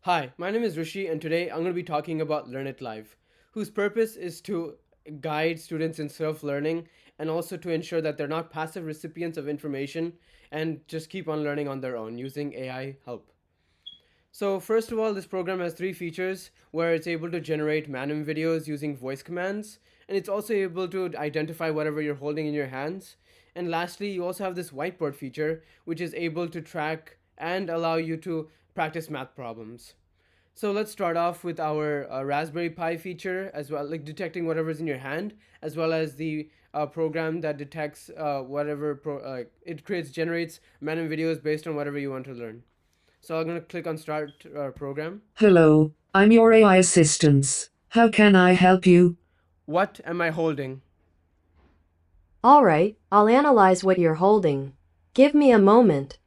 Hi, my name is Rishi, and today I'm going to be talking about LearnItLive, whose purpose is to guide students in self learning and also to ensure that they're not passive recipients of information and just keep on learning on their own using AI help. So, first of all, this program has three features where it's able to generate Manim videos using voice commands, and it's also able to identify whatever you're holding in your hands. And lastly, you also have this whiteboard feature, which is able to track and allow you to practice math problems. So let's start off with our Raspberry Pi feature as well, like detecting whatever's in your hand, as well as the program that detects it generates random videos based on whatever you want to learn. So I'm going to click on Start Program. Hello, I'm your AI assistant. How can I help you? What am I holding? All right, I'll analyze what you're holding. Give me a moment.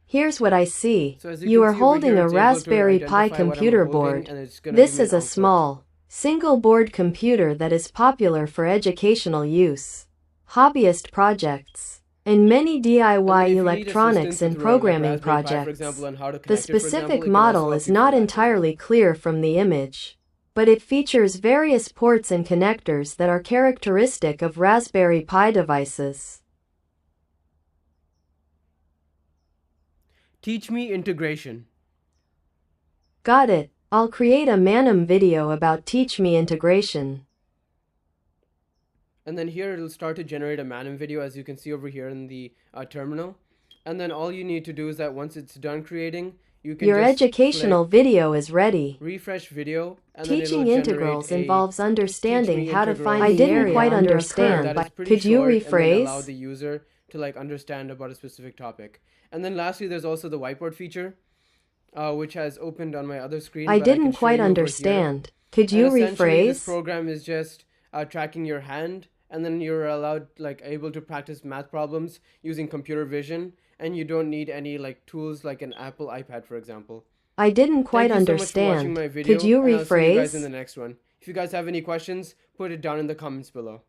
Here's what I see. So as You can are see over holding here, a it's able to Raspberry Pi identify what I'm computer holding, board. and it's going to give This me is an a output. small, single-board computer that is popular for educational use, hobbyist projects, and many DIY And then if you need electronics assistance and with programming Raspberry Pi, for projects. example, on how to The connect it, for example, specific it can also model help is you for not that as well. entirely clear from the image, but it features various ports and connectors that are characteristic of Raspberry Pi devices. Teach me integration. Got it. I'll create a Manim video about Teach Me integration. And then here it'll start to generate a Manim video, as you can see over here in the terminal. And then all you need to do is that once it's done creating, you can Your just educational click video is ready. refresh video, and Teaching then it'll integrals generate involves a teach understanding me how to integral find video the area. I didn't quite that understand. is pretty Could you short and then allow rephrase? the user to like understand about a specific topic. And then lastly, there's also the whiteboard feature, which has opened on my other screen. I But I can didn't show quite you over here. understand. Could And you essentially, this rephrase? program is just tracking your hand, and then you're able to practice math problems using computer vision, and you don't need any like tools like an Apple iPad, for example. I didn't quite Thank you so much for watching understand. my Could video, you and I'll see you guys in rephrase? the next one. If you guys have any questions, put it down in the comments below.